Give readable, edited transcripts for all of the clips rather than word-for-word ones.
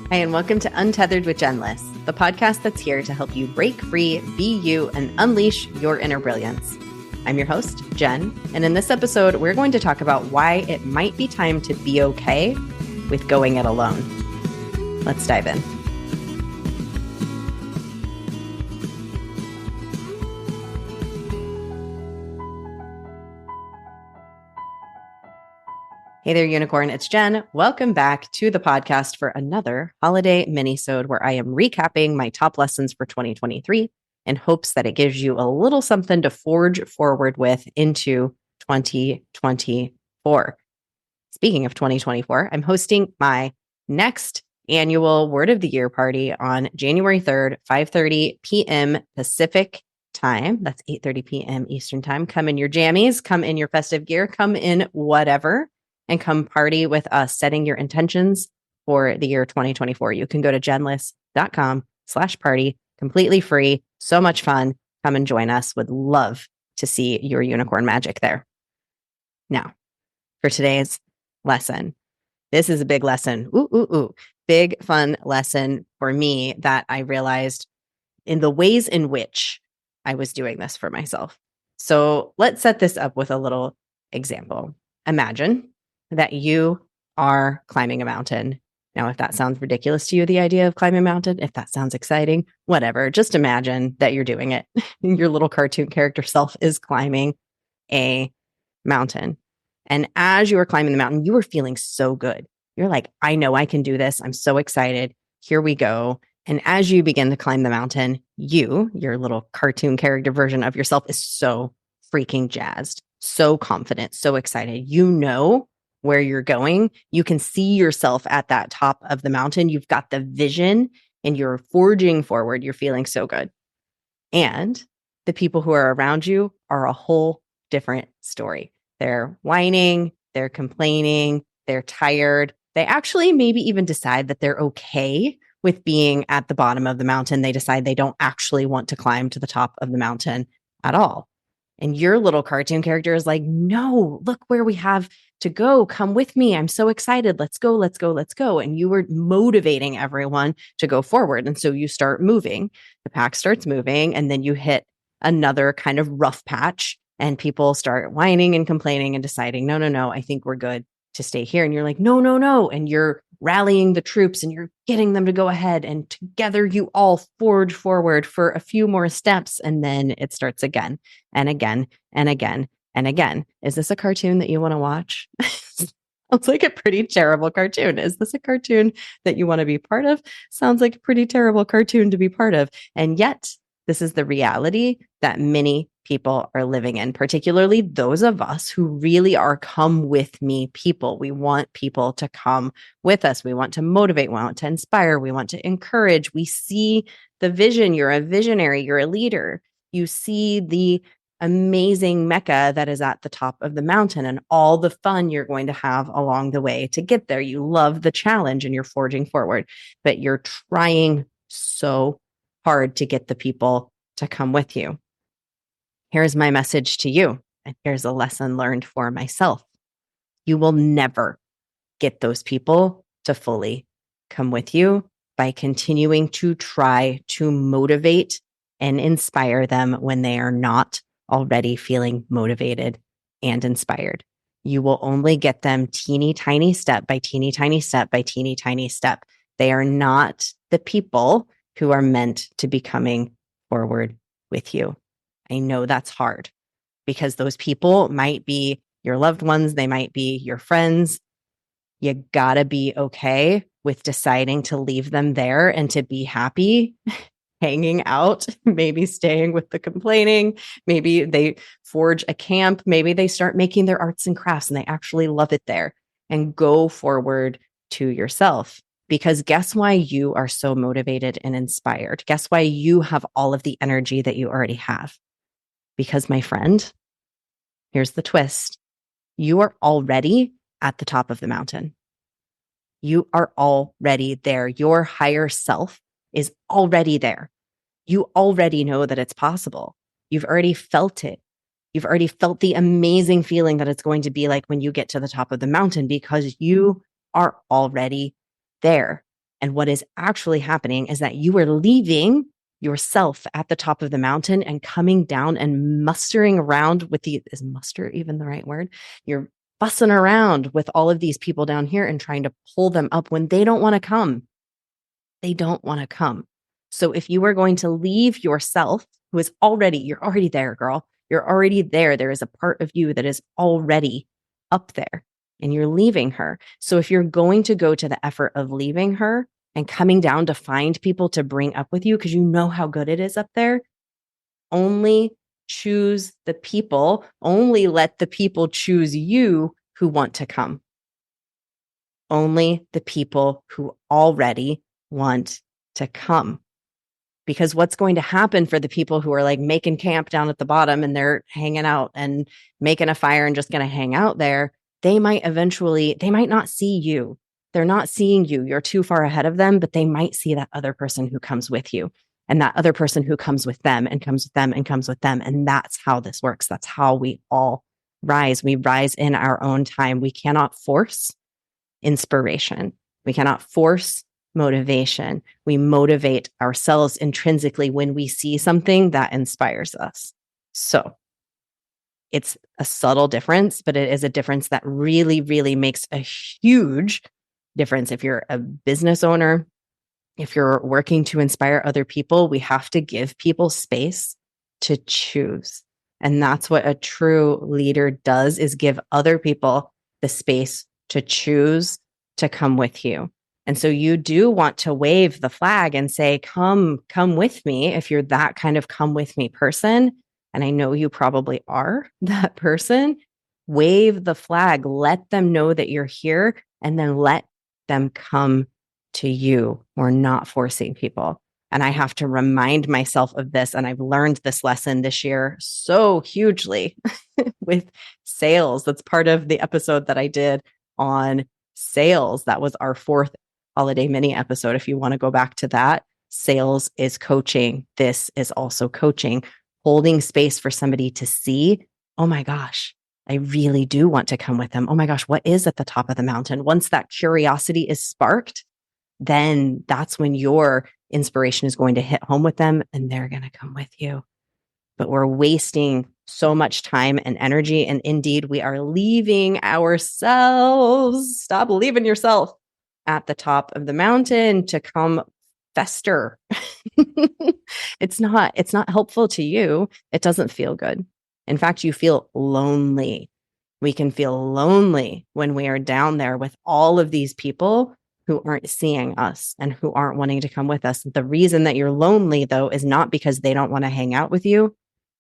Hi, and welcome to Untethered with Jenless, the podcast that's here to help you break free, be you, and unleash your inner brilliance. I'm your host, Jen, and in this episode, we're going to talk about why it might be time to be okay with going it alone. Let's dive in. Hey there, unicorn. It's Jen. Welcome back to the podcast for another holiday minisode where I am recapping my top lessons for 2023 in hopes that it gives you a little something to forge forward with into 2024. Speaking of 2024, I'm hosting my next annual Word of the Year party on January 3rd, 5:30 p.m. Pacific time. That's 8:30 p.m. Eastern time. Come in your jammies, come in your festive gear, come in whatever, and come party with us, setting your intentions for the year 2024. You can go to jenless.com/party, completely free. So much fun. Come and join us. Would love to see your unicorn magic there. Now, for today's lesson, this is a big lesson. Big fun lesson for me that I realized in the ways in which I was doing this for myself. So let's set this up with a little example. Imagine that you are climbing a mountain. Now, if that sounds ridiculous to you, the idea of climbing a mountain, if that sounds exciting, whatever, just imagine that you're doing it. Your little cartoon character self is climbing a mountain. And as you were climbing the mountain, you were feeling so good. You're like, I know I can do this. I'm so excited. Here we go. And as you begin to climb the mountain, your little cartoon character version of yourself is so freaking jazzed, so confident, so excited. You know where you're going. You can see yourself at that top of the mountain. You've got the vision and you're forging forward. You're feeling so good. And the people who are around you are a whole different story. They're whining, they're complaining, they're tired. They actually maybe even decide that they're okay with being at the bottom of the mountain. They decide they don't actually want to climb to the top of the mountain at all. And your little cartoon character is like, no, look where we have to go. Come with me. I'm so excited. Let's go, let's go, let's go. And you were motivating everyone to go forward. And so you start moving, the pack starts moving, and then you hit another kind of rough patch and people start whining and complaining and deciding, no, I think we're good to stay here. And you're like, no. And you're rallying the troops and you're getting them to go ahead. And together you all forge forward for a few more steps. And then it starts again and again and again and again. Is this a cartoon that you want to watch? Sounds like a pretty terrible cartoon. Is this a cartoon that you want to be part of? Sounds like a pretty terrible cartoon to be part of. And yet, this is the reality that many people are living in, particularly those of us who really are come with me people. We want people to come with us. We want to motivate. We want to inspire. We want to encourage. We see the vision. You're a visionary. You're a leader. You see the amazing Mecca that is at the top of the mountain and all the fun you're going to have along the way to get there. You love the challenge and you're forging forward, but you're trying so hard to get the people to come with you. Here's my message to you, and here's a lesson learned for myself. You will never get those people to fully come with you by continuing to try to motivate and inspire them when they are not already feeling motivated and inspired. You will only get them teeny tiny step by teeny tiny step by teeny tiny step. They are not the people who are meant to be coming forward with you. I know that's hard because those people might be your loved ones. They might be your friends. You gotta be okay with deciding to leave them there and to be happy hanging out, maybe staying with the complaining. Maybe they forge a camp. Maybe they start making their arts and crafts and they actually love it there, and go forward to yourself. Because guess why you are so motivated and inspired? Guess why you have all of the energy that you already have? Because, my friend, here's the twist. You are already at the top of the mountain. You are already there. Your higher self is already there. You already know that it's possible. You've already felt it. You've already felt the amazing feeling that it's going to be like when you get to the top of the mountain because you are already there. And what is actually happening is that you are leaving yourself at the top of the mountain and coming down and mustering around with is muster even the right word? You're fussing around with all of these people down here and trying to pull them up when they don't want to come. They don't want to come. So if you are going to leave yourself, who is you're already there, girl. You're already there. There is a part of you that is already up there and you're leaving her. So if you're going to go to the effort of leaving her and coming down to find people to bring up with you, because you know how good it is up there, only choose the people, only let the people choose you who want to come. Only the people who already want to come. Because what's going to happen for the people who are like making camp down at the bottom and they're hanging out and making a fire and just going to hang out there, they might not see you. They're not seeing you. You're too far ahead of them, but they might see that other person who comes with you and that other person who comes with them and comes with them and comes with them. And that's how this works. That's how we all rise. We rise in our own time. We cannot force inspiration. We cannot force motivation. We motivate ourselves intrinsically when we see something that inspires us. So it's a subtle difference, but it is a difference that really, really makes a huge difference. If you're a business owner, if you're working to inspire other people, we have to give people space to choose. And that's what a true leader does, is give other people the space to choose to come with you. And so you do want to wave the flag and say, come with me. If you're that kind of come with me person, and I know you probably are that person, wave the flag, let them know that you're here, and then let them come to you. We're not forcing people. And I have to remind myself of this. And I've learned this lesson this year so hugely with sales. That's part of the episode that I did on sales. That was our fourth holiday mini episode. If you want to go back to that, sales is coaching. This is also coaching, holding space for somebody to see, oh my gosh, I really do want to come with them. Oh my gosh, what is at the top of the mountain? Once that curiosity is sparked, then that's when your inspiration is going to hit home with them and they're going to come with you. But we're wasting so much time and energy. And indeed, we are leaving ourselves. Stop leaving yourself at the top of the mountain to come fester. It's not helpful to you. It doesn't feel good. In fact, you feel lonely. We can feel lonely when we are down there with all of these people who aren't seeing us and who aren't wanting to come with us. The reason that you're lonely, though, is not because they don't want to hang out with you.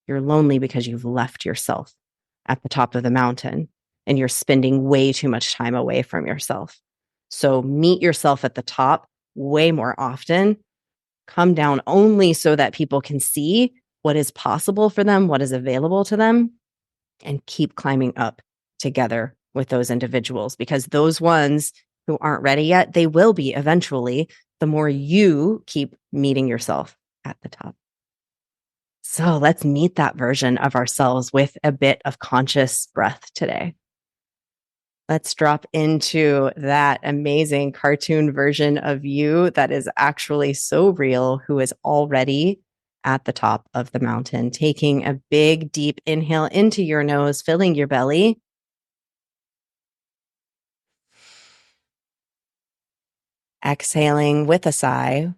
You're lonely because you've left yourself at the top of the mountain and you're spending way too much time away from yourself. So meet yourself at the top way more often. Come down only so that people can see what is possible for them, what is available to them, and keep climbing up together with those individuals, because those ones who aren't ready yet, they will be eventually, the more you keep meeting yourself at the top. So let's meet that version of ourselves with a bit of conscious breath today. Let's drop into that amazing cartoon version of you that is actually so real, who is already at the top of the mountain. Taking a big, deep inhale into your nose, filling your belly. Exhaling with a sigh.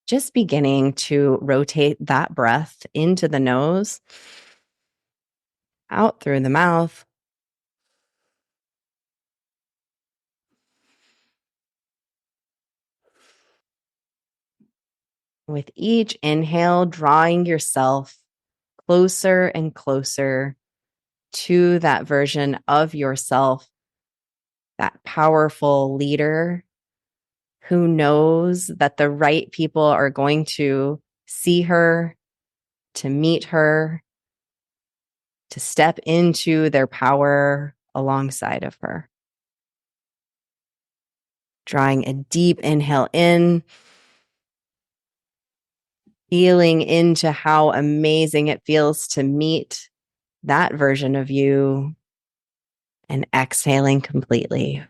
Just beginning to rotate that breath into the nose, out through the mouth. With each inhale, drawing yourself closer and closer to that version of yourself, that powerful leader who knows that the right people are going to see her, to meet her, to step into their power alongside of her. Drawing a deep inhale in, feeling into how amazing it feels to meet that version of you. and exhaling completely.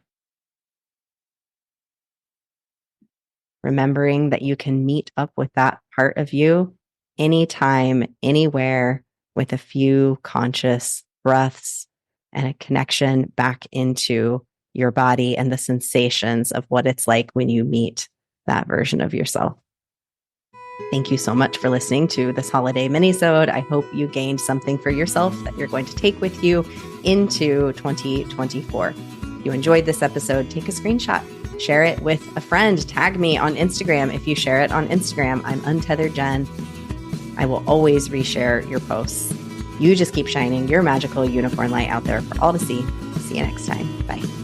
Remembering that you can meet up with that part of you anytime, anywhere, with a few conscious breaths and a connection back into your body and the sensations of what it's like when you meet that version of yourself. Thank you so much for listening to this holiday minisode. I hope you gained something for yourself that you're going to take with you into 2024. If you enjoyed this episode, take a screenshot, share it with a friend, tag me on Instagram. If you share it on Instagram, I'm untethered Jen. I will always reshare your posts. You just keep shining your magical unicorn light out there for all to see. See you next time. Bye.